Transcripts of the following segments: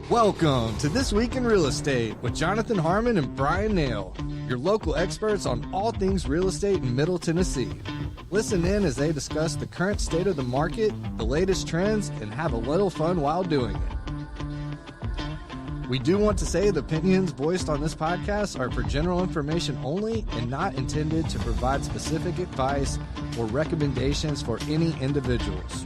Welcome to This Week in Real Estate with Jonathan Harmon and Bryan Nale, your local experts on all things real estate in Middle Tennessee. Listen in as they discuss the current state of the market, the latest trends, and have a little fun while doing it. We do want to say the opinions voiced on this podcast are for general information only and not intended to provide specific advice or recommendations for any individuals.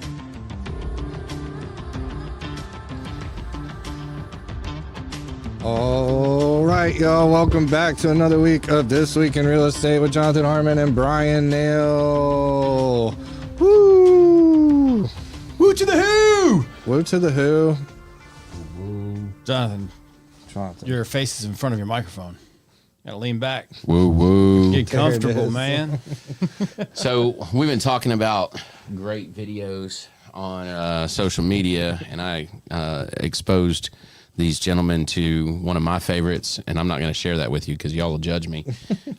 All right, y'all. Welcome back to another week of This Week in Real Estate with Jonathan Harmon and Bryan Nale. Woo! Woo to the who! Woo to the who? Jonathan, your face is in front of your microphone. Gotta lean back. Woo woo. Get comfortable, man. So we've been talking about great videos on social media, and I exposed these gentlemen to one of my favorites, and I'm not going to share that with you because y'all will judge me.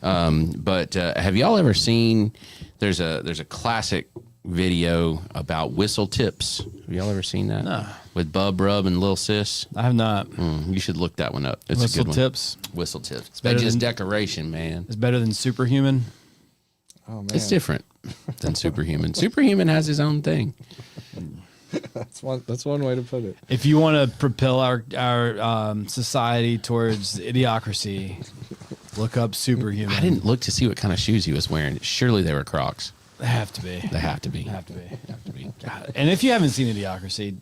But have y'all ever seen? There's a classic video about whistle tips. Have y'all ever seen that? No. With Bub Rub and Lil Sis. I have not. You should look that one up. It's Whistle a good one. tips. Whistle tips. It's better just than- decoration, man. It's better than Superhuman. Oh, man. It's different than Superhuman. Superhuman has his own thing. That's one way to put it. If you want to propel our society towards idiocracy, look up Superhuman. I didn't look to see what kind of shoes he was wearing. Surely they were Crocs. They have to be. They have to be. They have to be. Have to be. God. And if you haven't seen Idiocracy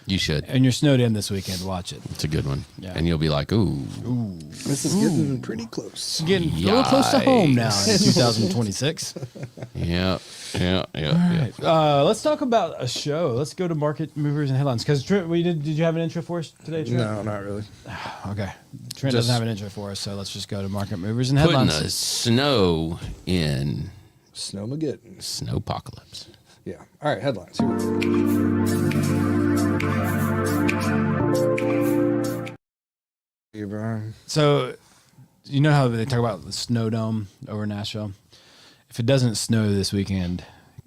You should. and you're snowed in this weekend, watch it. It's a good one. Yeah. And you'll be like, ooh. This is getting pretty close. Getting a little close to home now in Yikes. 2026. Yeah. Let's talk about a show. Let's go to market movers and headlines. Because did you have an intro for us today, Trent? No, not really. Okay. Trent Just- doesn't have an intro for us, so let's just go to market movers and Putting headlines. the snow in Snowmageddon. snowpocalypse. Yeah. All right, headlines. Here we go. Hey, Brian. So, you know how they talk about the snow dome over Nashville? If it doesn't snow this weekend,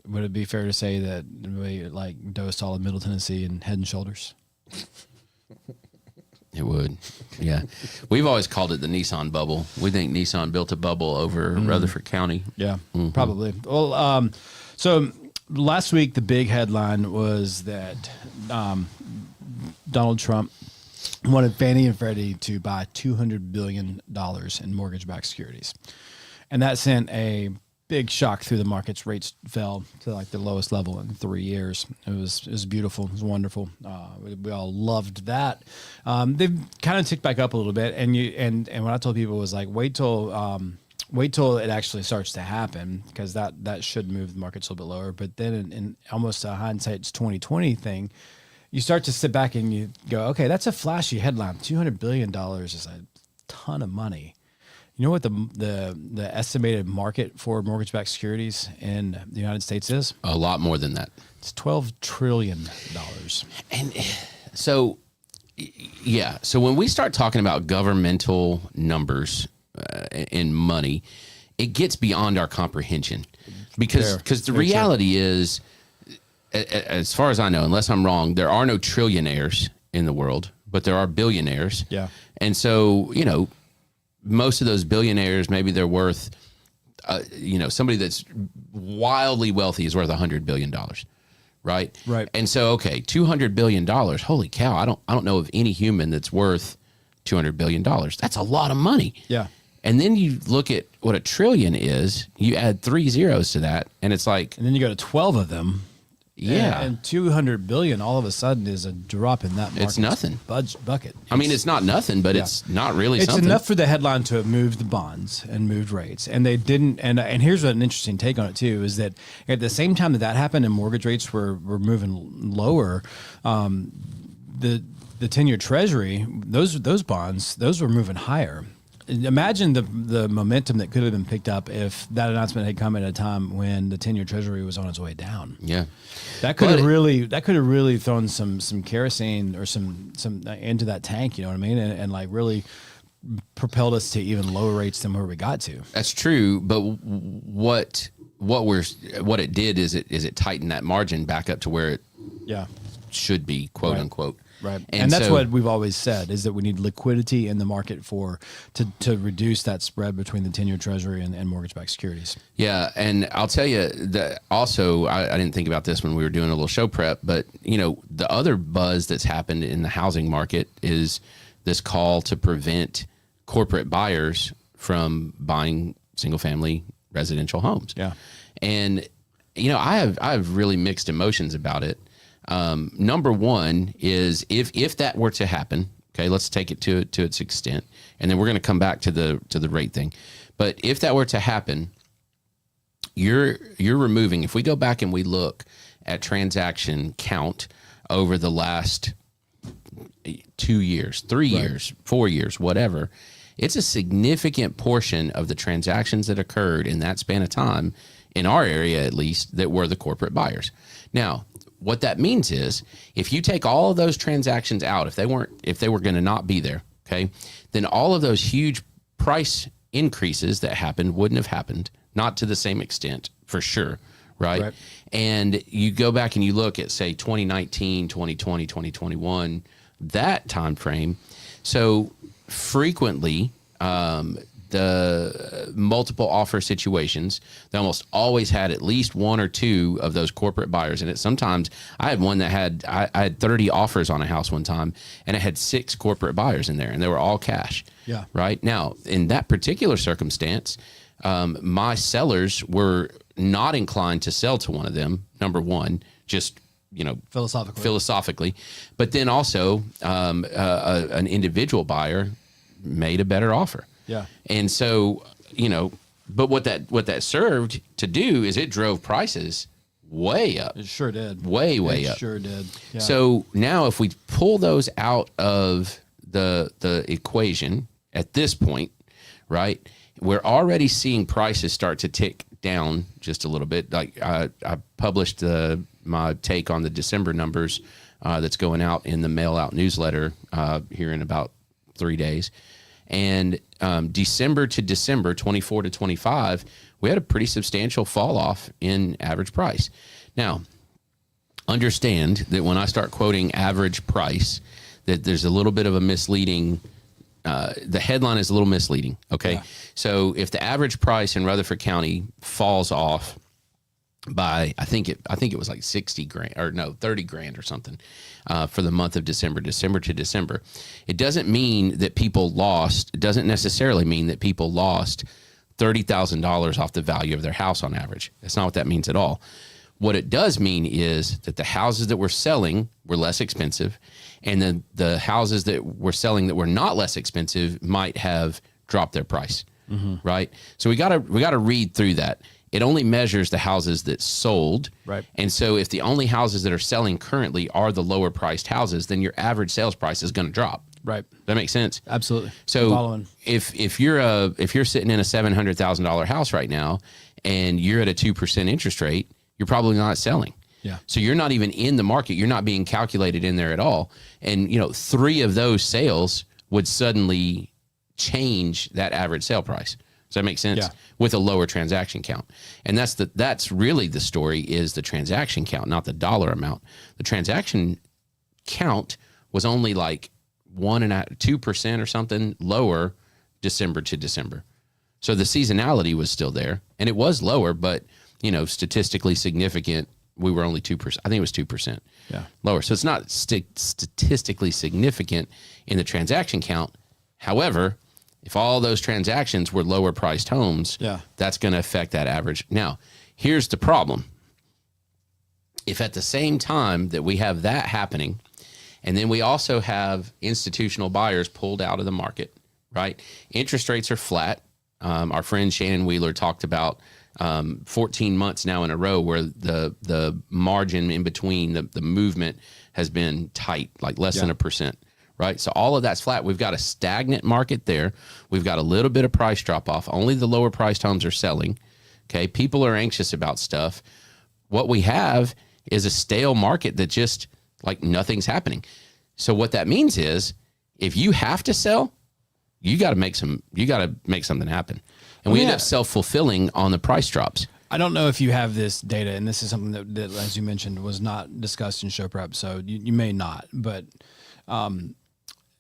would it be fair to say that we like dosed all of Middle Tennessee and Head and Shoulders? It would. Yeah. We've always called it the Nissan bubble. We think Nissan built a bubble over Rutherford County. Yeah, probably. Well, so last week the big headline was that Donald Trump wanted Fannie and Freddie to buy $200 billion in mortgage-backed securities. And that sent a big shock through the markets. Rates fell to like the lowest level in 3 years. It was beautiful. It was wonderful. We all loved that. They've kind of ticked back up a little bit. And what I told people was like, wait till it actually starts to happen, because that should move the markets a little bit lower. But then in almost a hindsight's 2020 thing, you start to sit back and you go, okay, that's a flashy headline. $200 billion is a ton of money. You know what the estimated market for mortgage-backed securities in the United States is? A lot more than that. It's $12 trillion. And so, yeah. So when we start talking about governmental numbers in money, it gets beyond our comprehension, because the reality is, as far as I know, unless I'm wrong, there are no trillionaires in the world, but there are billionaires. Yeah. And so, most of those billionaires, maybe they're worth, somebody that's wildly wealthy is worth $100 billion. Right. Right. And so, okay, $200 billion. Holy cow. I don't know of any human that's worth $200 billion. That's a lot of money. Yeah. And then you look at what a trillion is, you add 3 zeros to that, and it's like, And then you go to 12 of them. yeah. And 200 billion all of a sudden is a drop in that market. It's nothing. Bucket. I mean, it's not nothing, but it's not really It's something. enough for the headline to have moved the bonds and moved rates, and they didn't. And here's an interesting take on it too: is that at the same time that happened and mortgage rates were moving lower, the 10-year Treasury, those bonds, those were moving higher. Imagine the momentum that could have been picked up if that announcement had come at a time when the 10-year Treasury was on its way down. Yeah. That could have really thrown some kerosene or some into that tank, you know what I mean? And like really propelled us to even lower rates than where we got to. That's true, but what it did is it tightened that margin back up to where it Yeah. should be, quote Right. unquote. Right. And that's what we've always said, is that we need liquidity in the market to reduce that spread between the 10-year Treasury and mortgage-backed securities. Yeah. And I'll tell you that also, I didn't think about this when we were doing a little show prep, but the other buzz that's happened in the housing market is this call to prevent corporate buyers from buying single family residential homes. Yeah. And, I have really mixed emotions about it. Number one is if that were to happen, okay, let's take it to its extent, and then we're going to come back to the rate thing. But if that were to happen, you're removing, if we go back and we look at transaction count over the last 2 years, 3 years, 4 years, whatever, it's a significant portion of the transactions that occurred in that span of time, in our area at least, that were the corporate buyers. Now, what that means is if you take all of those transactions out, if they were going to not be there, okay, then all of those huge price increases that happened wouldn't have happened, not to the same extent, for sure, right? And you go back and you look at, say, 2019, 2020, 2021, that time frame. So frequently, the multiple offer situations, they almost always had at least one or two of those corporate buyers in it. Sometimes I had one that I had 30 offers on a house one time, and it had 6 corporate buyers in there, and they were all cash. Yeah. Right. Now, in that particular circumstance, my sellers were not inclined to sell to one of them. Number one, just philosophically, but then also an individual buyer made a better offer. Yeah. And so, but what that served to do is it drove prices way up. It sure did. Way up. It sure did. Yeah. So now if we pull those out of the equation at this point, right, we're already seeing prices start to tick down just a little bit. Like I published my take on the December numbers that's going out in the mail out newsletter here in about 3 days. And December to December, 24 to 25, we had a pretty substantial fall off in average price. Now, understand that when I start quoting average price, that there's a little bit of a misleading, the headline is a little misleading, okay? Yeah. So if the average price in Rutherford County falls off by, I think it was like 60 grand, or no, 30 grand or something, for the month of December to December. It doesn't mean that people lost, it doesn't necessarily mean that people lost $30,000 off the value of their house on average. That's not what that means at all. What it does mean is that the houses that were selling were less expensive, and then the houses that were selling that were not less expensive might have dropped their price, right? So we gotta read through that. It only measures the houses that sold. Right. And so if the only houses that are selling currently are the lower priced houses, then your average sales price is going to drop. Right. That makes sense. Absolutely. So if you're sitting in a $700,000 house right now and you're at a 2% interest rate, you're probably not selling. Yeah. So you're not even in the market. You're not being calculated in there at all. And 3 of those sales would suddenly change that average sale price. Does that make sense? Yeah. With a lower transaction count. And that's really the story, is the transaction count, not the dollar amount. The transaction count was only like 2% or something lower December to December. So the seasonality was still there, and it was lower, but statistically significant. We were only 2%. I think it was 2%. Yeah. Lower. So it's not statistically significant in the transaction count. However, if all those transactions were lower priced homes, that's going to affect that average. Now, here's the problem. If at the same time that we have that happening, and then we also have institutional buyers pulled out of the market, right? Interest rates are flat. Our friend Shannon Wheeler talked about 14 months now in a row where the margin in between the movement has been tight, like less than 1%. Right. So all of that's flat. We've got a stagnant market there. We've got a little bit of price drop off. Only the lower priced homes are selling. Okay. People are anxious about stuff. What we have is a stale market that just like nothing's happening. So what that means is if you have to sell, you got to make something happen. And we end up self-fulfilling on the price drops. I don't know if you have this data, and this is something that as you mentioned, was not discussed in show prep. So you may not, but when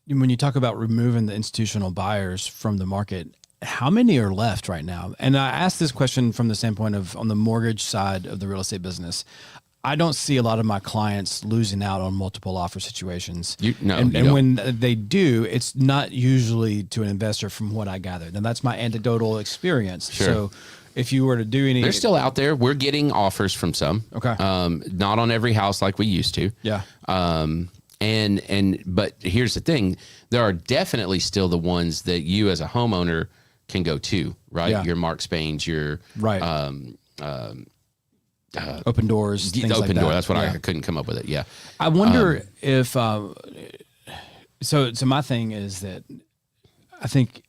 you talk about removing the institutional buyers from the market, how many are left right now? And I asked this question from the standpoint of on the mortgage side of the real estate business. I don't see a lot of my clients losing out on multiple offer situations. And when they do, it's not usually to an investor from what I gathered. And that's my anecdotal experience. Sure. So if you were to do any... They're still out there. We're getting offers from some. Okay. Not on every house like we used to. Yeah. But here's the thing. There are definitely still the ones that you as a homeowner can go to, right? Yeah. Your Mark Spain's, your... Right. Open doors, things open like that. door. That's what I couldn't come up with it. Yeah. I wonder if, so my thing is that I think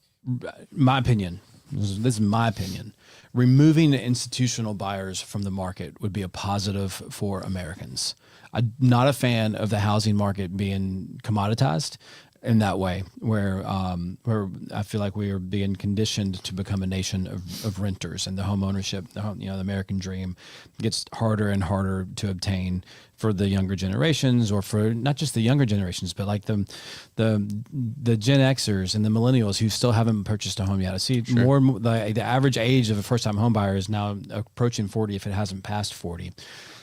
my opinion, this is my opinion, removing the institutional buyers from the market would be a positive for Americans. I'm not a fan of the housing market being commoditized in that way, where I feel like we are being conditioned to become a nation of renters, and the home ownership, the American dream gets harder and harder to obtain for the younger generations, or for not just the younger generations, but like the Gen Xers and the millennials who still haven't purchased a home yet. I see more the average age of a first time home buyer is now approaching 40 if it hasn't passed 40.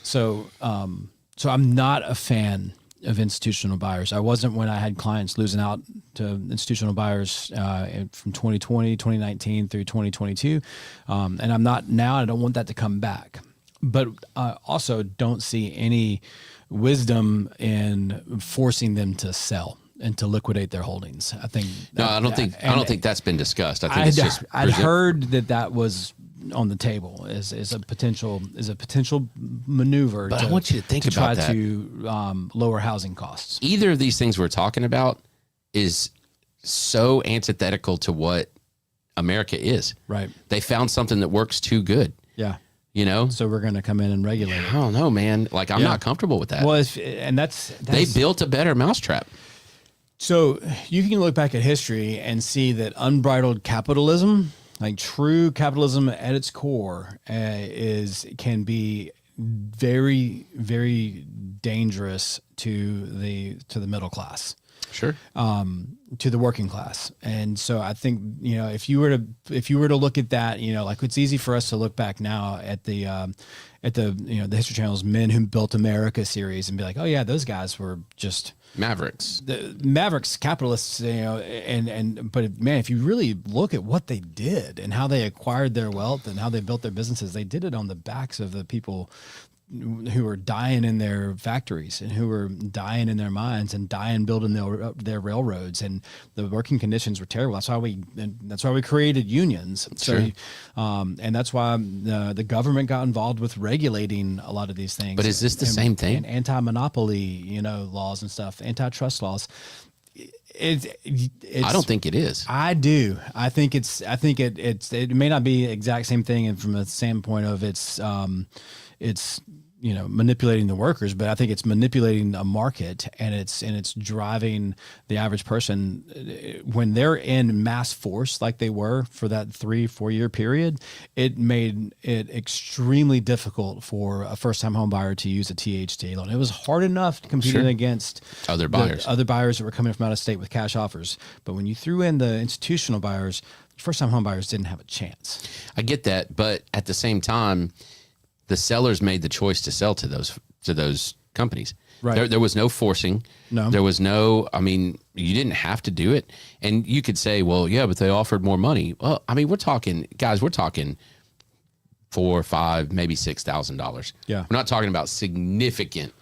So I'm not a fan of institutional buyers. I wasn't when I had clients losing out to institutional buyers from 2020, 2019 through 2022. And I'm not now. I don't want that to come back. But I also don't see any wisdom in forcing them to sell and to liquidate their holdings. I think I don't think that's been discussed. I think it's just I'd heard that was on the table is a potential maneuver. But I want you to think about try that. to lower housing costs. Either of these things we're talking about is so antithetical to what America is. Right. They found something that works too good. Yeah. You know? So we're going to come in and regulate it. I don't know, man. Like, I'm not comfortable with that. Well, that's they built a better mousetrap. So you can look back at history and see that unbridled capitalism, like true capitalism at its core, can be very, very dangerous to the middle class. Sure. To the working class. And so I think, if you were to look at that, like it's easy for us to look back now at the the History Channel's Men Who Built America series and be like, oh yeah, those guys were just Mavericks. The Mavericks, capitalists, but man, if you really look at what they did and how they acquired their wealth and how they built their businesses, they did it on the backs of the people who were dying in their factories and who were dying in their mines and dying building their railroads, and the working conditions were terrible. That's why we created unions. Sure. So, and that's why the government got involved with regulating a lot of these things. But is this the same thing? And anti-monopoly, laws and stuff, antitrust laws. It's, I don't think it is. I do. I think it may not be the exact same thing, and from a standpoint of it's manipulating the workers, but I think it's manipulating a market, and it's driving the average person when they're in mass force like they were for that 3-4 year period. It made it extremely difficult for a first time home buyer to use a THT loan. It was hard enough competing against other buyers that were coming from out of state with cash offers. But when you threw in the institutional buyers, first time home buyers didn't have a chance. I get that, but at the same time, the sellers made the choice to sell to those companies. Right. There was no forcing. No. There was no, you didn't have to do it. And you could say, well, yeah, but they offered more money. Well, we're talking $4,000, $5,000, maybe $6,000. Yeah. We're not talking about significant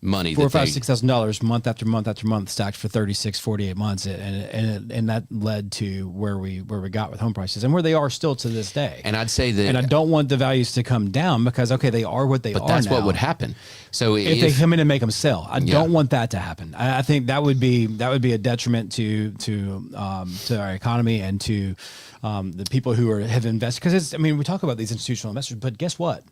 money. $4,000, $6,000 month after month after month stacked for 36, 48 months. And that led to where we got with home prices and where they are still to this day. And I'd say that, and I don't want the values to come down because, okay, they are what they are. But that's now. what would happen. So if they come in and make them sell, I don't want that to happen. I think that would be a detriment to our economy and to the people who have invested. Because we talk about these institutional investors, but guess what?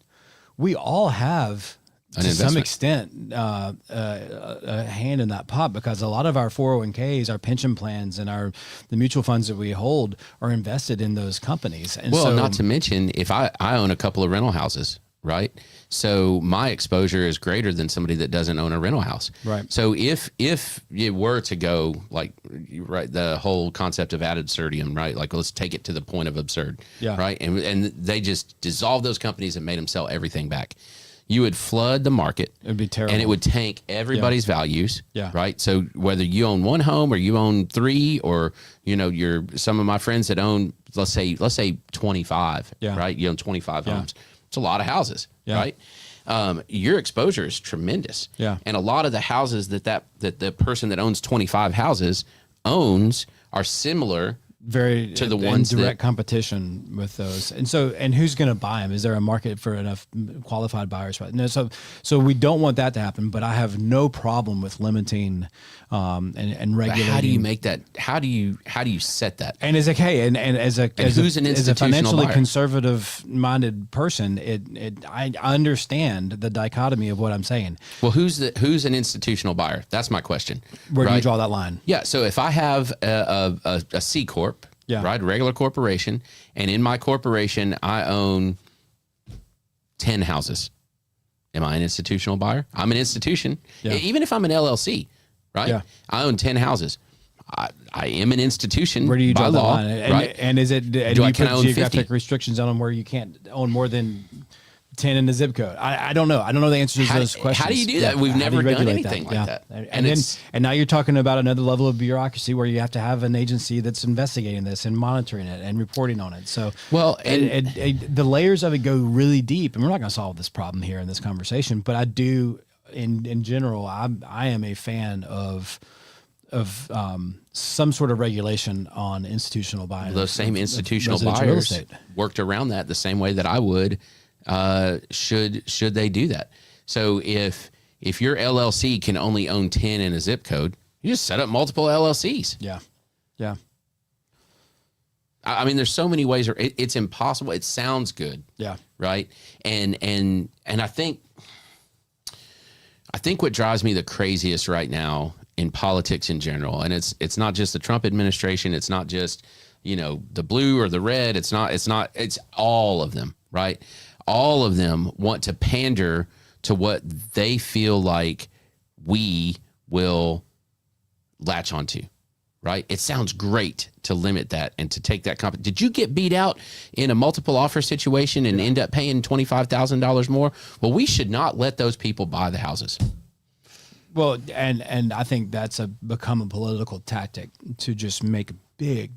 We all have, to some extent, a hand in that pot, because a lot of our 401ks, our pension plans, and the mutual funds that we hold are invested in those companies. And not to mention, if I own a couple of rental houses, right? So my exposure is greater than somebody that doesn't own a rental house. Right. So if you were to go like, right, the whole concept of ad absurdum, right? Like, let's take it to the point of absurd, right? And they just dissolved those companies and made them sell everything back. You would flood the market. It would be terrible. And it would tank everybody's values. Yeah. Right. So whether you own one home or you own three, or, you know, some of my friends that own, let's say 25, right? You own 25 homes. It's a lot of houses, right? Your exposure is tremendous. Yeah. And a lot of the houses that the person that owns 25 houses owns are similar very to the in ones direct competition with those. And who's going to buy them? Is there a market for enough qualified buyers? No, so we don't want that to happen, but I have no problem with limiting and regulating. But how do you make that? How do you set that? And as as a financially buyer? conservative minded person, I understand the dichotomy of what I'm saying. Well, who's an institutional buyer? That's my question. Where do you draw that line? Yeah. So if I have a C corp, right, a regular corporation, and in my corporation I own 10 houses, am I an institutional buyer? I'm an institution. Even if I'm an LLC, right? Yeah. I own 10 houses. I am an institution. Where do you draw by that law, line? And, right? And is it? Do you I put own geographic 50? restrictions on them where you can't own more than 10 in the zip code? I don't know. I don't know the answers to those questions. How do you do that? We've never done anything like that. And now you're talking about another level of bureaucracy where you have to have an agency that's investigating this and monitoring it and reporting on it. So, well, the layers of it go really deep, and we're not going to solve this problem here in this conversation. But I do, in general, I am a fan of some sort of regulation on institutional buying. Those same institutional buyers worked around that the same way that I would. Should they do that? So if your LLC can only own 10 in a zip code, you just set up multiple LLCs. Yeah. I mean, there's so many ways. It's impossible. It sounds good. Yeah. Right. And I think what drives me the craziest right now in politics in general, and it's not just the Trump administration. It's not just, the blue or the red. It's all of them. Right. All of them want to pander to what they feel like we will latch onto, right? It sounds great to limit that and to take that Did you get beat out in a multiple offer situation and end up paying $25,000 more? Well, we should not let those people buy the houses. Well, and I think that's become a political tactic to just make big,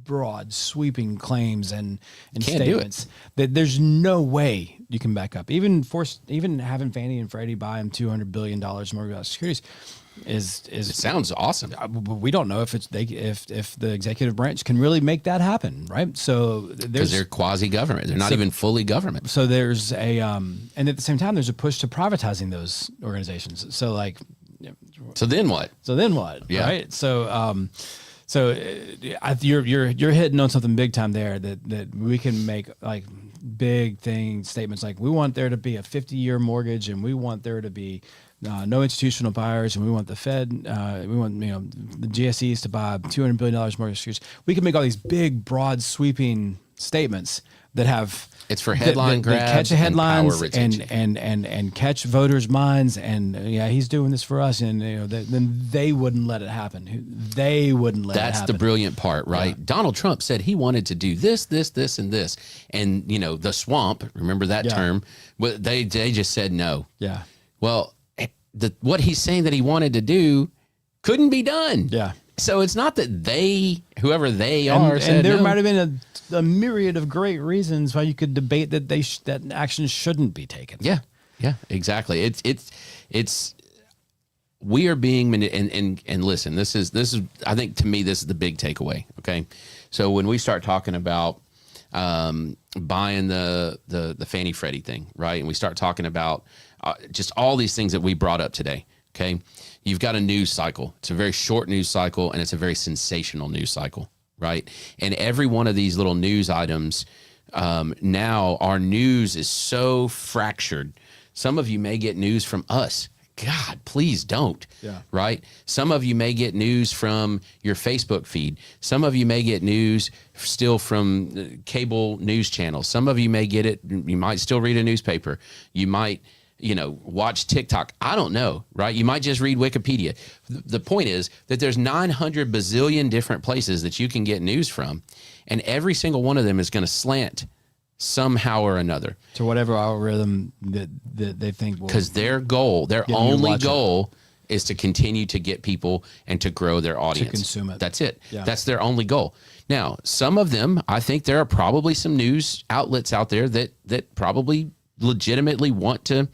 broad, sweeping claims and statements that there's no way you can back up. Even having Fannie and Freddie buy them $200 billion mortgage securities is it sounds awesome. We don't know if if the executive branch can really make that happen, right? So because they're quasi government, they're not even fully government. So there's and at the same time there's a push to privatizing those organizations. So so then what? Yeah. Right. So you're hitting on something big time there that we can make like big statements like we want there to be a 50-year mortgage and we want there to be no institutional buyers and we want the Fed we want the GSEs to buy $200 billion mortgage securities. We can make all these big, broad, sweeping statements that have it's for headline grabs that catch the headlines and catch voters' minds and he's doing this for us and then they wouldn't let it happen. They wouldn't let it happen. That's the brilliant part, right? Yeah. Donald Trump said he wanted to do this, and this, and the swamp. Remember that term? Well, they just said no. Yeah. Well, what he's saying that he wanted to do couldn't be done. Yeah. So it's not that whoever they are, said and there no. might have been a myriad of great reasons why you could debate that that action shouldn't be taken. Yeah, exactly. It's we are being and listen. This is I think to me this is the big takeaway. Okay, so when we start talking about buying the Fannie Freddie thing, right, and we start talking about just all these things that we brought up today. Okay, you've got a news cycle. It's a very short news cycle, and it's a very sensational news cycle, right? And every one of these little news items, now our news is so fractured. Some of you may get news from us. God, please don't. Yeah. Right? Some of you may get news from your Facebook feed. Some of you may get news still from cable news channels. Some of you may get it. You might still read a newspaper. You might, watch TikTok. I don't know, right? You might just read Wikipedia. The point is that there's 900 bazillion different places that you can get news from, and every single one of them is going to slant somehow or another to whatever algorithm that they think will. Because their only goal is to continue to get people and to grow their audience. To consume it. That's it. Yeah. That's their only goal. Now, some of them, I think there are probably some news outlets out there that probably legitimately want to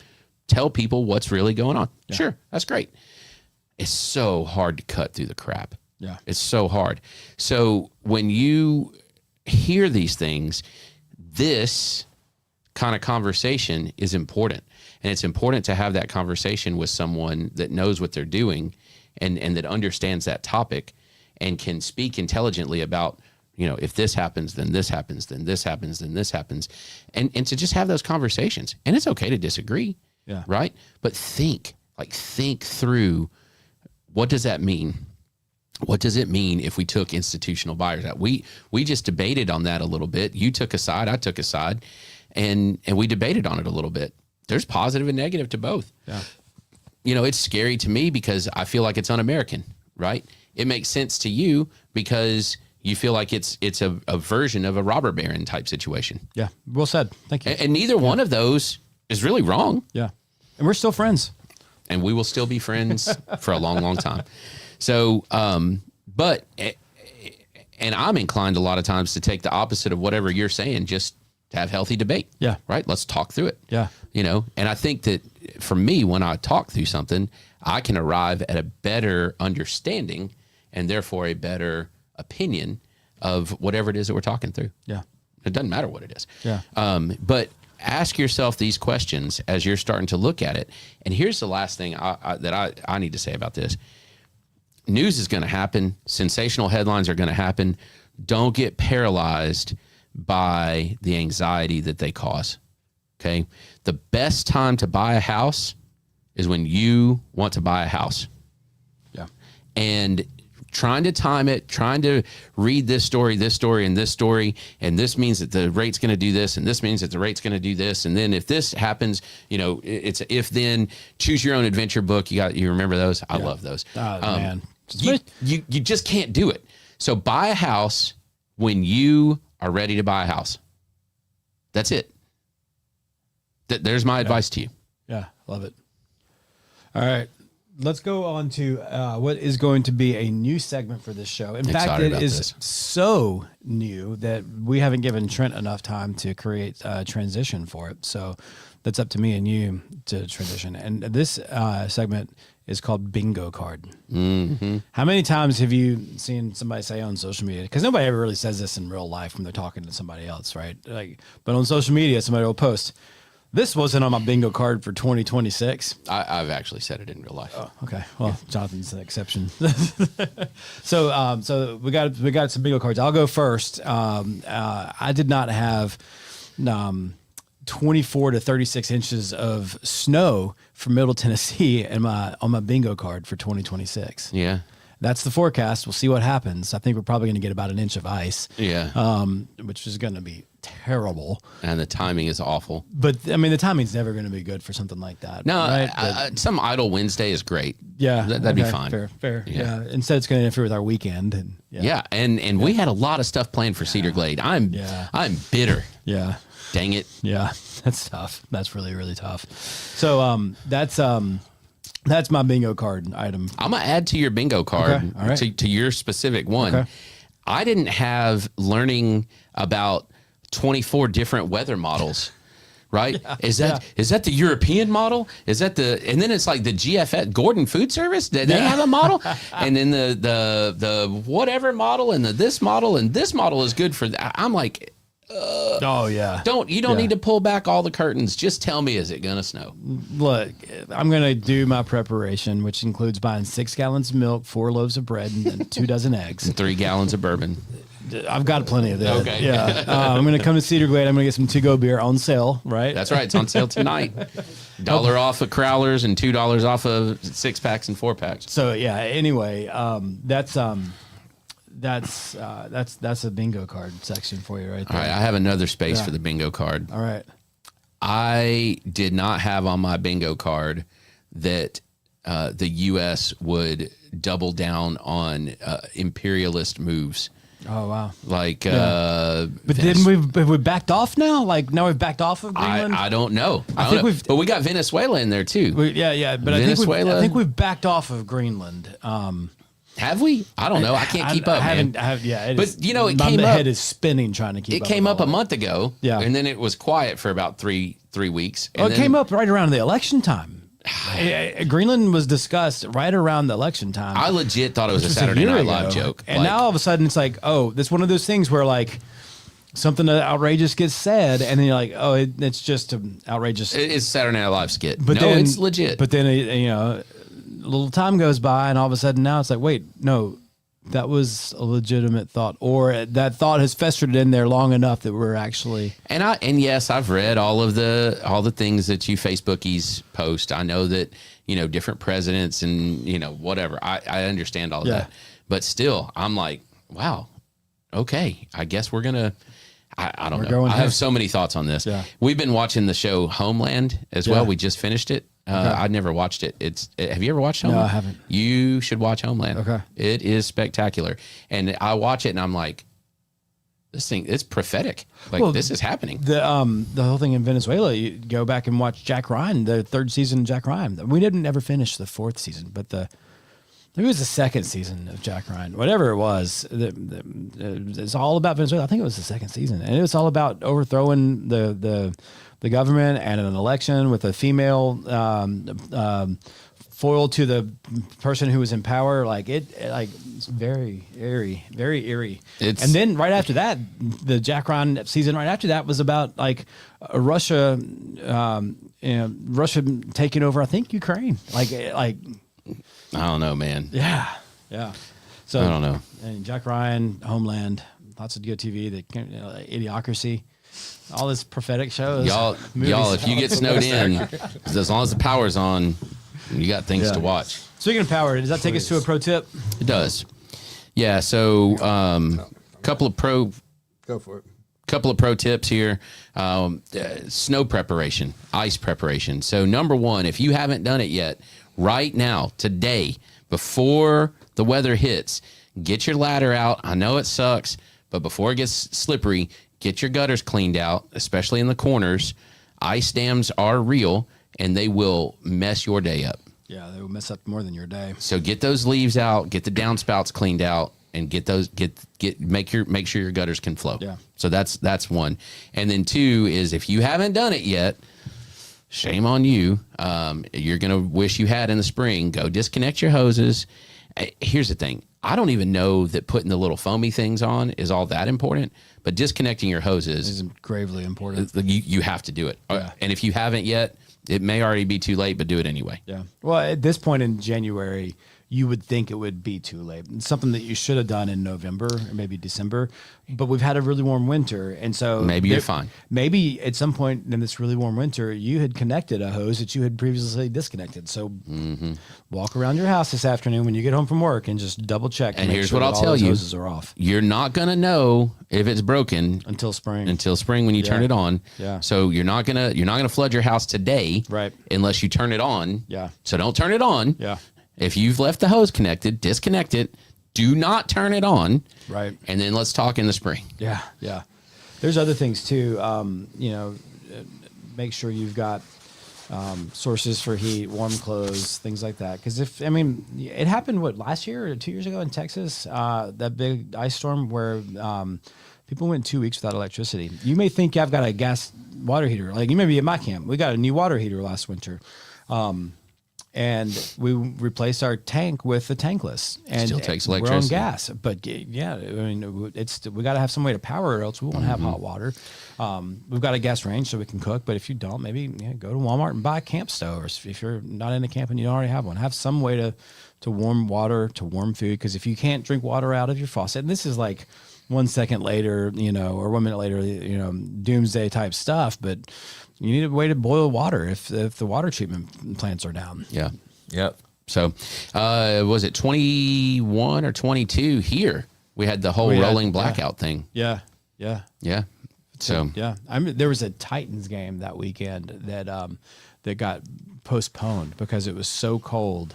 tell people what's really going on. Yeah. Sure, that's great. It's so hard to cut through the crap. Yeah. It's so hard. So when you hear these things, this kind of conversation is important. And it's important to have that conversation with someone that knows what they're doing and that understands that topic and can speak intelligently about, if this happens, then this happens, then this happens, then this happens. And to just have those conversations. And it's okay to disagree. Yeah. Right? But think through, what does that mean? What does it mean if we took institutional buyers out? We just debated on that a little bit. You took a side, I took a side, and we debated on it a little bit. There's positive and negative to both. Yeah. It's scary to me because I feel like it's un-American, right? It makes sense to you because you feel like it's a version of a robber baron type situation. Yeah. Well said. Thank you. And neither one of those is really wrong. Yeah. And we're still friends. And we will still be friends for a long, long time. So, and I'm inclined a lot of times to take the opposite of whatever you're saying, just to have healthy debate. Yeah. Right. Let's talk through it. Yeah. And I think that for me, when I talk through something, I can arrive at a better understanding and therefore a better opinion of whatever it is that we're talking through. Yeah. It doesn't matter what it is. Yeah. But ask yourself these questions as you're starting to look at it. And here's the last thing I need to say about this. News is going to happen. Sensational headlines are going to happen. Don't get paralyzed by the anxiety that they cause. Okay. The best time to buy a house is when you want to buy a house. Yeah. And trying to time it, trying to read this story, and this story, and this means that the rate's going to do this, and this means that the rate's going to do this, and then if this happens, it's if then choose your own adventure book. You remember those? I love those. Oh, man. You just can't do it. So buy a house when you are ready to buy a house. That's it. There's my advice to you. Yeah, love it. All right. Let's go on to what is going to be a new segment for this show. In fact, it is so new that we haven't given Trent enough time to create a transition for it. So that's up to me and you to transition. And this segment is called Bingo Card. Mm-hmm. How many times have you seen somebody say on social media? Because nobody ever really says this in real life when they're talking to somebody else, right? But on social media, somebody will post, "This wasn't on my bingo card for 2026. I've actually said it in real life. Oh, okay. Well, Jonathan's an exception. So we got some bingo cards. I'll go first. I did not have 24 to 36 inches of snow from Middle Tennessee on my bingo card for 2026. Yeah. That's the forecast. We'll see what happens. I think we're probably going to get about an inch of ice. Yeah. Which is going to be terrible. And the timing is awful. But I mean, the timing's never going to be good for something like that. No, right? some idle Wednesday is great. Yeah, that'd be fine. Fair. Yeah. Instead, it's going to interfere with our weekend. And and we had a lot of stuff planned for Cedar Glade. I'm bitter. Yeah. Dang it. Yeah, that's tough. That's really, really tough. So that's my bingo card item. I'm gonna add to your bingo card, Okay. All right. to your specific one. Okay. I didn't have learning about 24 different weather models. Right? Yeah, Is that the European model? Is that and then it's like the GFS Gordon Food Service? They have a model? And then the whatever model and this model and this model is good for that. I'm like, oh yeah. Don't need to pull back all the curtains. Just tell me, is it gonna snow? Look, I'm gonna do my preparation, which includes buying 6 gallons of milk, 4 loaves of bread, and 2 dozen eggs, And 3 gallons of bourbon. I've got plenty of that. Okay. Yeah. I'm going to come to Cedar Glade. I'm going to get some to-go beer on sale, right? That's right. It's on sale tonight. $1 off of Crowlers and $2 off of 6-packs and 4-packs. So yeah. Anyway, that's a bingo card section for you right there. All right. I have another space for the bingo card. All right. I did not have on my bingo card that the U.S. would double down on imperialist moves. Oh wow! Like, but then have we backed off now? Like now we've backed off of Greenland. I don't know. I think we've, but we got Venezuela in there too. Yeah. But Venezuela. I think we've backed off of Greenland. Have we? I don't know. I can't keep up. But you know, it my came up. head is spinning trying to keep. It came up a month ago. Yeah, and then it was quiet for about three weeks. And it came up right around the election time. Greenland was discussed right around the election time. I legit thought it was a Saturday Night Live joke. And now all of a sudden it's like, oh, that's one of those things where like something outrageous gets said, and then you're like, oh, it's just an outrageous. It's a Saturday Night Live skit. But no, then, it's legit. But then a little time goes by, and all of a sudden now it's like, wait, no. That was a legitimate thought, or that thought has festered in there long enough that we're actually. And yes, I've read all the things that you Facebookies post. I know that different presidents and whatever. I understand all that, but still, I'm like, wow, okay. I guess we're gonna. I don't know. I have so many thoughts on this. Yeah. We've been watching the show Homeland as well. We just finished it. I'd never watched it. Have you ever watched Homeland? No, I haven't. You should watch Homeland. Okay. It is spectacular. And I watch it and I'm like, this thing, it's prophetic. Like, this is happening. The whole thing in Venezuela, you go back and watch Jack Ryan, the third season of Jack Ryan. We didn't ever finish the fourth season, but maybe it was the second season of Jack Ryan. Whatever it was, it's all about Venezuela. I think it was the second season. And it was all about overthrowing the government and an election with a female foil to the person who was in power. It's very eerie, very eerie. And then right after that, the Jack Ryan season right after that was about like Russia taking over, I think, Ukraine. Like I don't know, man. Yeah. So I don't know. And Jack Ryan, Homeland, lots of good TV. Idiocracy. All this prophetic shows. Y'all, if you get snowed in, as long as the power's on, you got things to watch. Speaking of power, does that take us to a pro tip? It does. Yeah. So, couple of pro tips here. Snow preparation, ice preparation. So, number one, if you haven't done it yet, right now, today, before the weather hits, get your ladder out. I know it sucks, but before it gets slippery, get your gutters cleaned out, especially in the corners. Ice dams are real, and they will mess your day up. Yeah, they will mess up more than your day. So get those leaves out, get the downspouts cleaned out, and make sure your gutters can flow. Yeah. So that's one. And then two is, if you haven't done it yet, shame on you. You're gonna wish you had in the spring. Go disconnect your hoses. Here's the thing. I don't even know that putting the little foamy things on is all that important, but disconnecting your hoses is gravely important. You have to do it. Yeah. And if you haven't yet, it may already be too late, but do it anyway. Yeah. Well, at this point in January, you would think it would be too late. It's something that you should have done in November or maybe December, but we've had a really warm winter. And so maybe you're fine. Maybe at some point in this really warm winter, you had connected a hose that you had previously disconnected. So walk around your house this afternoon when you get home from work and just double check. And here's what I'll tell you. Hoses are off. You're not going to know if it's broken until spring when you turn it on. Yeah. So you're not going to flood your house today. Right. Unless you turn it on. Yeah. So don't turn it on. Yeah. If you've left the hose connected, disconnect it. Do not turn it on. Right. And then let's talk in the spring. Yeah. Yeah. There's other things too. Make sure you've got sources for heat, warm clothes, things like that. Because it happened last year or 2 years ago in Texas, that big ice storm where people went 2 weeks without electricity. You may think I've got a gas water heater. Like you may be at my camp. We got a new water heater last winter. And we replaced our tank with the tankless. And still takes electricity. We're on gas, but yeah, we got to have some way to power it, or else we won't have hot water. We've got a gas range so we can cook, but if you don't, maybe go to Walmart and buy a camp stove. Or if you're not in a camp and you don't already have one, have some way to warm water, to warm food. Because if you can't drink water out of your faucet, and this is like 1 second later, or 1 minute later, doomsday type stuff. But you need a way to boil water if the water treatment plants are down. Yeah. Yep. So, was it 21 or 22 here? We had the whole rolling blackout thing. Yeah. Yeah. Yeah. So yeah, there was a Titans game that weekend that got postponed because it was so cold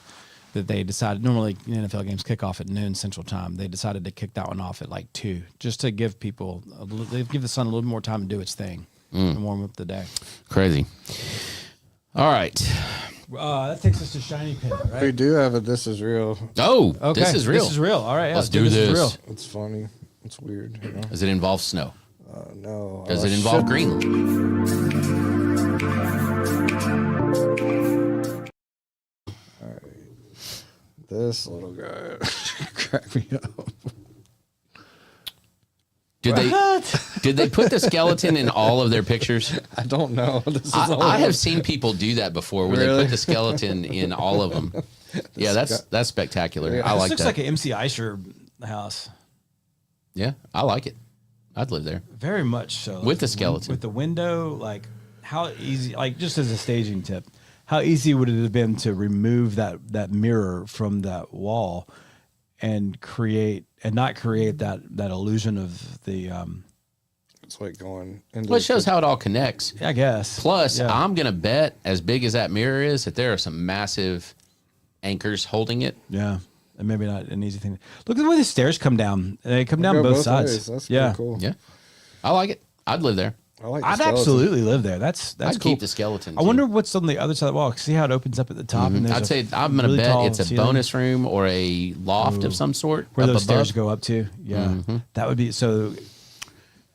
that they decided. Normally, NFL games kick off at noon Central Time. They decided to kick that one off at like 2, just to give people give the sun a little more time to do its thing and warm up the day. Crazy. All right. That takes us to Shiny Penny, right? We do have a This Is Real. Oh, Okay. this is real. This is real. All right, yeah, Let's do this. Is real. It's funny. It's weird. Does it involve snow? No. Does it involve Greenland? This little guy cracked me up. Did they put the skeleton in all of their pictures? I don't know. I have seen people do that before, where they put the skeleton in all of them. Yeah, that's spectacular. Yeah. I like This looks that. like an MC Eicher house. Yeah, I like it. I'd live there. Very much so. With the skeleton. With the window, like how easy, like just as a staging tip, how easy would it have been to remove that mirror from that wall and not create that illusion of the It's like going into Well, it shows how it all connects. I guess. Plus, Yeah. I'm going to bet, as big as that mirror is, that there are some massive anchors holding it. Yeah. And maybe not an easy thing. Look at the way the stairs come down. They come down Go both both sides. ways. That's yeah. pretty cool. Yeah, I like it. I'd live there. I like the I'd skeleton. absolutely live there. That's I'd cool. keep the skeleton. I wonder what's on the other side of the wall. See how it opens up at the top? And there's I'd a say I'm going to really bet tall it's a ceiling bonus room or a loft of some sort. where up those stairs above. go up to. Yeah. That would be so.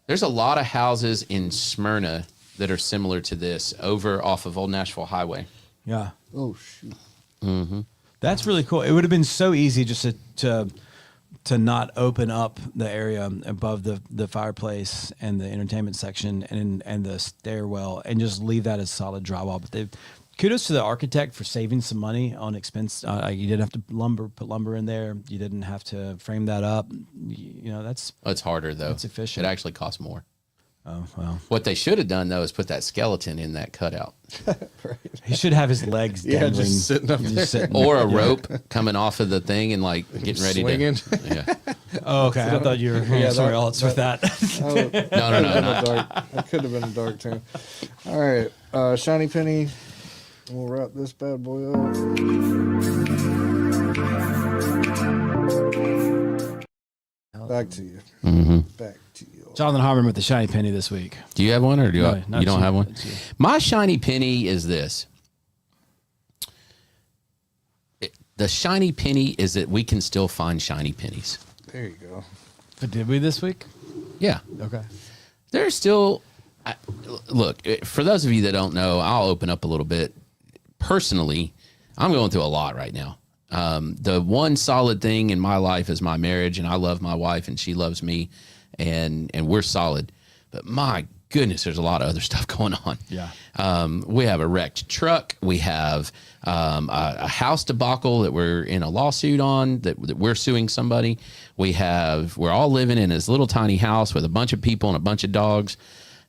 There's a lot of houses in Smyrna that are similar to this over off of Old Nashville Highway. Yeah. Oh, shoot. That's really cool. It would have been so easy just to not open up the area above the fireplace and the entertainment section and the stairwell and just leave that as solid drywall. But kudos to the architect for saving some money on expense. You didn't have to put lumber in there. You didn't have to frame that up. That's It's harder though. It's efficient. It actually costs more. oh well. What they should have done though is put that skeleton in that cutout, He should have his legs Yeah, dangling, just sitting up there. sitting. or a rope coming off of the thing and like getting ready Swinging. to. Yeah. Oh, okay. I thought you were Yeah, somewhere that- else with that. No. That could have been a dark tune. All right. Shiny Penny. We'll wrap this bad boy up. Back to you. Back to you. Jonathan Harmon with the shiny penny this week. Do you have one or do No, I? not You don't you. have one? It's you. My shiny penny is this. The shiny penny is that we can still find shiny pennies. There you go. But did we this week? Yeah. Okay. There's still, look, for those of you that don't know, I'll open up a little bit. Personally, I'm going through a lot right now. The one solid thing in my life is my marriage, and I love my wife, and she loves me, and we're solid. But my goodness, there's a lot of other stuff going on. Yeah. We have a wrecked truck. We have a house debacle that we're in a lawsuit on, that we're suing somebody. We're all living in this little tiny house with a bunch of people and a bunch of dogs.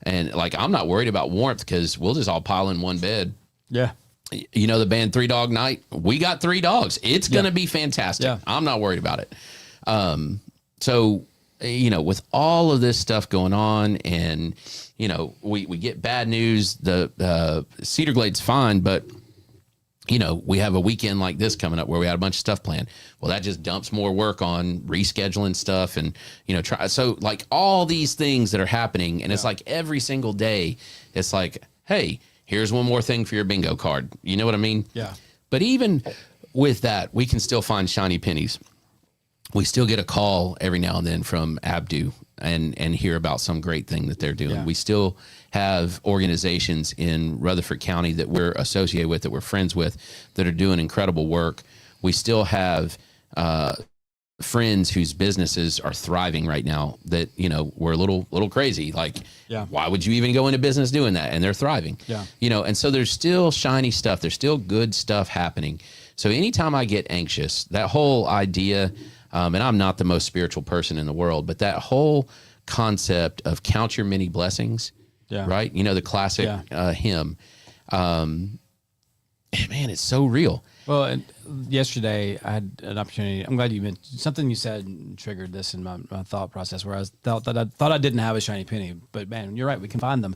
And like, I'm not worried about warmth because we'll just all pile in one bed. Yeah. You know the band 3 Dog Night? We got 3 dogs. It's going to be fantastic. Yeah. I'm not worried about it. So, with all of this stuff going on and, we get bad news, the Cedar Glade's fine, but, we have a weekend like this coming up where we had a bunch of stuff planned. Well, that just dumps more work on rescheduling stuff and, so like all these things that are happening. And it's like every single day, it's like, hey, here's one more thing for your bingo card. You know what I mean? Yeah. But even with that, we can still find shiny pennies. We still get a call every now and then from Abdu and hear about some great thing that they're doing. Yeah. We still have organizations in Rutherford County that we're associated with, that we're friends with, that are doing incredible work. We still have friends whose businesses are thriving right now that, we're a little crazy. Like, Yeah. why would you even go into business doing that? And they're thriving. Yeah. And so there's still shiny stuff. There's still good stuff happening. So anytime I get anxious, that whole idea And I'm not the most spiritual person in the world, but that whole concept of count your many blessings, right? You know, the classic hymn. Man, it's so real. Well, and yesterday I had an opportunity. I'm glad you mentioned something you said triggered this in my thought process, where I thought I didn't have a shiny penny, but man, you're right. We can find them.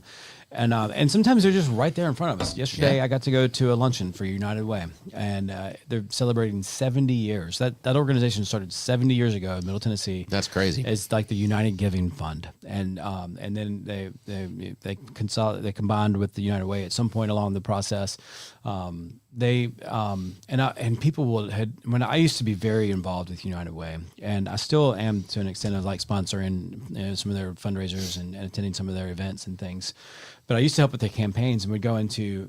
And sometimes they're just right there in front of us. Yesterday, I got to go to a luncheon for United Way, and they're celebrating 70 years. That organization started 70 years ago in Middle Tennessee. That's crazy. It's like the United Giving Fund, and then they combined with the United Way at some point along the process. People when I used to be very involved with United Way, and I still am to an extent of like sponsoring some of their fundraisers and attending some of their events and things. But I used to help with their campaigns, and we'd go into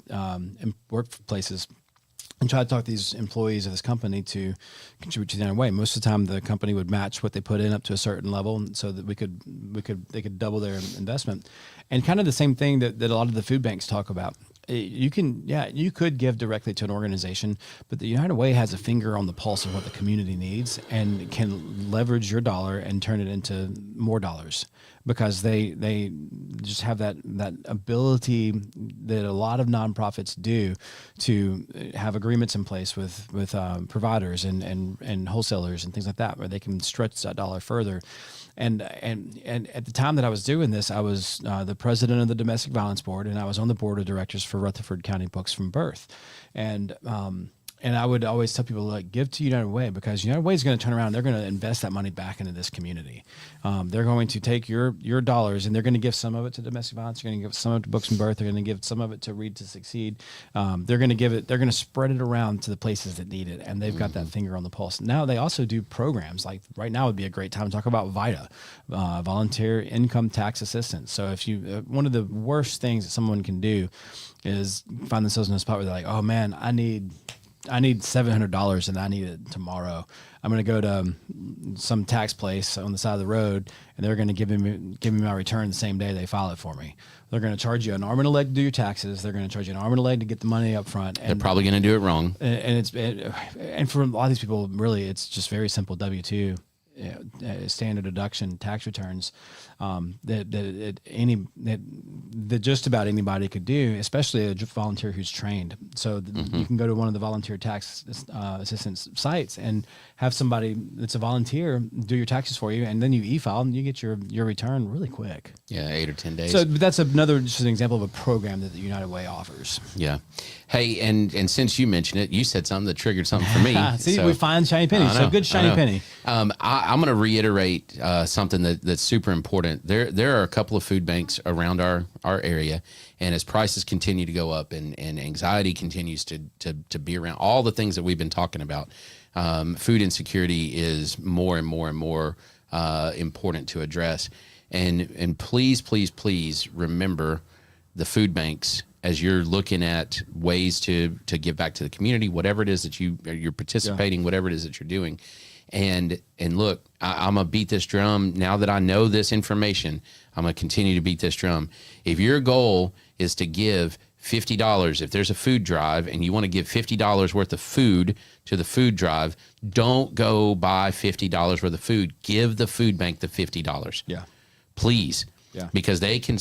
workplaces and try to talk these employees of this company to contribute to the United Way. Most of the time, the company would match what they put in up to a certain level, so that they could double their investment. And kind of the same thing that a lot of the food banks talk about. You could give directly to an organization, but the United Way has a finger on the pulse of what the community needs and can leverage your dollar and turn it into more dollars, because they just have that ability that a lot of nonprofits do to have agreements in place with providers and wholesalers and things like that, where they can stretch that dollar further. And at the time that I was doing this, I was the president of the Domestic Violence Board, and I was on the board of directors for Rutherford County Books from Birth. And I would always tell people, like, give to United Way, because United Way is going to turn around and they're going to invest that money back into this community. They're going to take your dollars and they're going to give some of it to domestic violence. They're going to give some of it to Books from Birth. They're going to give some of it to Read to Succeed. They're going to spread it around to the places that need it. And they've got that finger on the pulse. Now they also do programs, like right now would be a great time to talk about VITA, Volunteer Income Tax Assistance. So if you, one of the worst things that someone can do is find themselves in a spot where they're like, oh man, I need $700 and I need it tomorrow. I'm going to go to some tax place on the side of the road, and they're going to give me my return the same day they file it for me. They're going to charge you an arm and a leg to do your taxes. They're going to charge you an arm and a leg to get the money up front. And they're probably going to do it wrong. And for a lot of these people, really, it's just very simple W-2. Standard deduction tax returns that just about anybody could do, especially a volunteer who's trained. So you can go to one of the volunteer tax assistance sites and have somebody that's a volunteer do your taxes for you, and then you e-file and you get your return really quick. Yeah, 8 or 10 days. So that's just an example of a program that the United Way offers. Yeah. Hey, and since you mentioned it, you said something that triggered something for me. See, we find shiny pennies. So good shiny penny. I'm going to reiterate something that's super important. There are a couple of food banks around our area, and as prices continue to go up and anxiety continues to be around, all the things that we've been talking about, food insecurity is more and more and more important to address. And please, please, please remember the food banks as you're looking at ways to give back to the community, whatever it is that you're participating, whatever it is that you're doing. And look, I'm going to beat this drum. Now that I know this information, I'm going to continue to beat this drum. If your goal is to give $50, if there's a food drive and you want to give $50 worth of food to the food drive, don't go buy $50 worth of food. Give the food bank the $50. Yeah. Please. Yeah. Because they can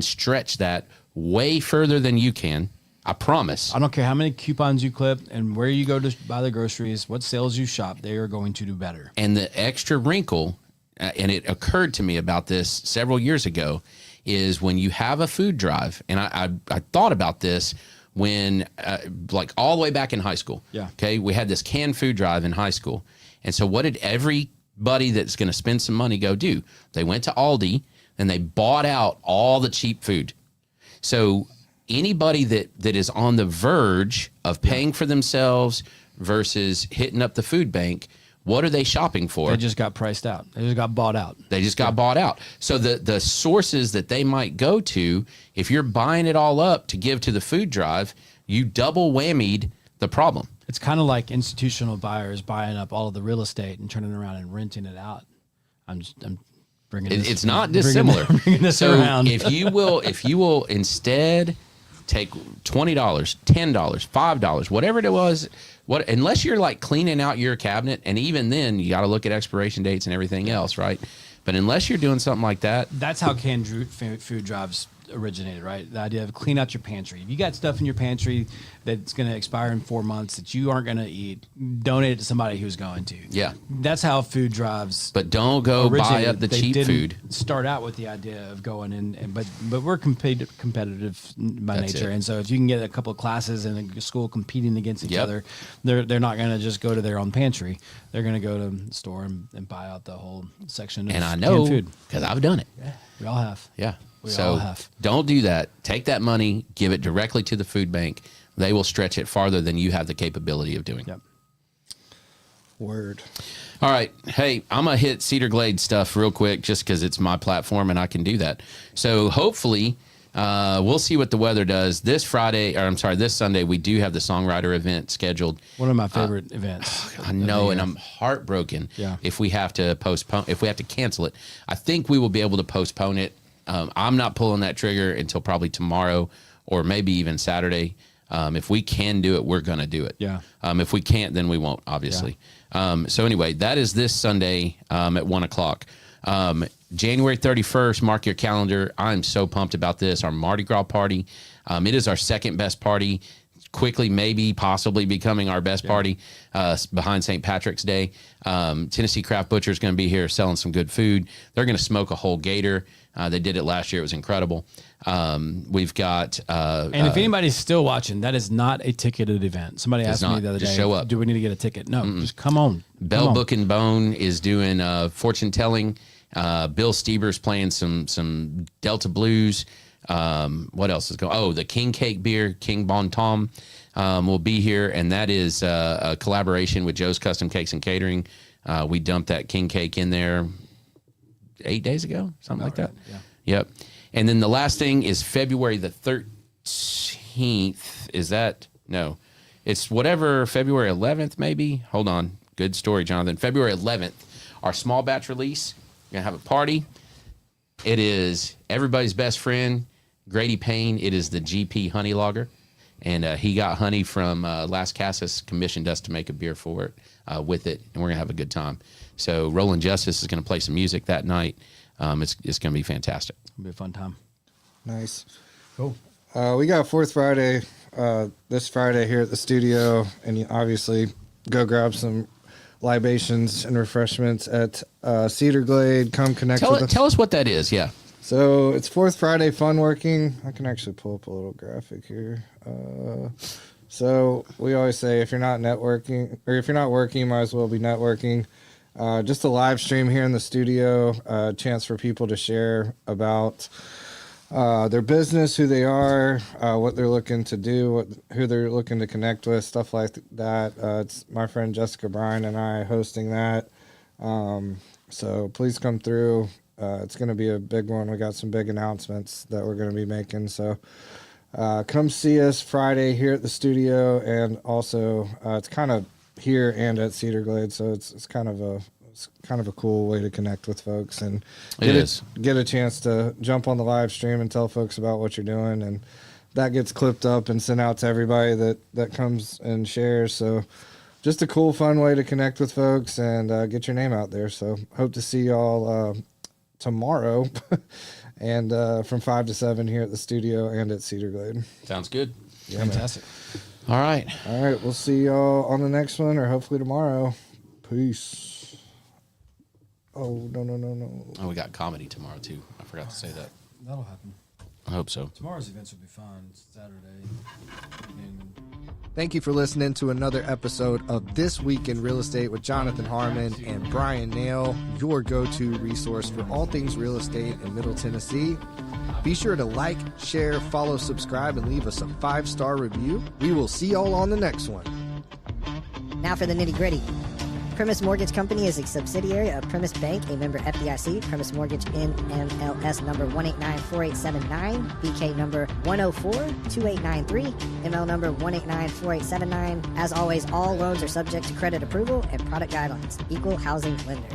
stretch that way further than you can. I promise. I don't care how many coupons you clip and where you go to buy the groceries, what sales you shop, they are going to do better. And the extra wrinkle, and it occurred to me about this several years ago, is when you have a food drive, and I thought about this when, like all the way back in high school. Yeah. Okay. We had this canned food drive in high school. And so what did everybody that's going to spend some money go do? They went to Aldi and they bought out all the cheap food. So anybody that is on the verge of paying for themselves versus hitting up the food bank, what are they shopping for? They just got priced out. They just got bought out. They just got bought out. So the sources that they might go to, if you're buying it all up to give to the food drive, you double whammied the problem. It's kind of like institutional buyers buying up all of the real estate and turning around and renting it out. I'm bringing this. It's not dissimilar. Bringing this so around. if you will instead take $20, $10, $5, whatever it was. Unless you're like cleaning out your cabinet, and even then you got to look at expiration dates and everything else, right? But unless you're doing something like that, that's how canned food drives originated, right? The idea of clean out your pantry. If you got stuff in your pantry that's going to expire in 4 months that you aren't going to eat, donate it to somebody who's going to. Yeah. That's how food drives. But don't go buy up the cheap food. Start out with the idea of going in, but we're competitive by That's nature, it. and so if you can get a couple of classes in a school competing against each other, they're not going to just go to their own pantry. They're going to go to the store and buy out the whole section of And I know canned food. because I've done it. Yeah, we all have. Yeah. We So all have. don't do that. Take that money, give it directly to the food bank. They will stretch it farther than you have the capability of doing. Yep. Word. All right. Hey, I'm going to hit Cedar Glade stuff real quick just because it's my platform and I can do that. So hopefully we'll see what the weather does. This Sunday, we do have the songwriter event scheduled. One of my favorite events. I know, and I'm heartbroken if we have to cancel it. I think we will be able to postpone it. I'm not pulling that trigger until probably tomorrow or maybe even Saturday. If we can do it, we're going to do it. Yeah. If we can't, then we won't, obviously. So anyway, that is this Sunday at 1:00. January 31st, mark your calendar. I'm so pumped about this. Our Mardi Gras party. It is our second best party. Quickly, maybe, possibly becoming our best party behind St. Patrick's Day. Tennessee Craft Butcher is going to be here selling some good food. They're going to smoke a whole gator. They did it last year. It was incredible. We've got... and if anybody's still watching, that is not a ticketed event. Somebody asked me the other day, show up. Do we need to get a ticket? No, just come on. Bell Book and Bone is doing fortune telling. Bill Stieber's playing some Delta blues. What else is going? Oh, the King Cake Beer, King Bon Tom, will be here, and that is a collaboration with Joe's Custom Cakes and Catering. We dumped that King Cake in there 8 days ago, something like that. Yeah. Yep. And then the last thing is February the 13th. Is that no? It's whatever. February 11th, maybe. Hold on. Good story, Jonathan. February 11th, our small batch release. We're gonna have a party. It is everybody's best friend, Grady Payne. It is the GP honey lager, and he got honey from Las Casas, commissioned us to make a beer for it with it, and we're gonna have a good time. So Roland Justice is gonna play some music that night. It's gonna be fantastic. It'll be a fun time. Nice. Cool. We got Fourth Friday this Friday here at the studio, and you obviously go grab some libations and refreshments at Cedar Glade. Come connect with us. Tell us what that is. Yeah. So it's Fourth Friday Fun Working. I can actually pull up a little graphic here. So we always say if you're not networking or if you're not working, you might as well be networking. Just a live stream here in the studio, a chance for people to share about their business, who they are, what they're looking to do, who they're looking to connect with, stuff like that. It's my friend Jessica Bryan and I hosting that. So please come through. It's going to be a big one. We got some big announcements that we're going to be making. So come see us Friday here at the studio, and also it's kind of here and at Cedar Glade, so it's kind of a cool way to connect with folks and get a chance to jump on the live stream and tell folks about what you're doing, and that gets clipped up and sent out to everybody that comes and shares. So just a cool, fun way to connect with folks and get your name out there. So hope to see y'all tomorrow and from 5 to 7 here at the studio and at Cedar Glade. Sounds good. Yeah, Fantastic. All right. All right, we'll see y'all on the next one, or hopefully tomorrow. Peace. Oh, no. Oh, we got comedy tomorrow too. I forgot to say that. That'll happen. I hope so. Tomorrow's events will be fun. It's Saturday. Thank you for listening to another episode of This Week in Real Estate with Jonathan Harmon and Bryan Nale, your go-to resource for all things real estate in Middle Tennessee. Be sure to like, share, follow, subscribe, and leave us a 5-star review. We will see y'all on the next one. Now for the nitty-gritty. Primis Mortgage Company is a subsidiary of Primis Bank, a member FDIC. Primis Mortgage NMLS number 1894879, BK number 1042893, ML number 1894879. As always, all loans are subject to credit approval and product guidelines. Equal housing lender.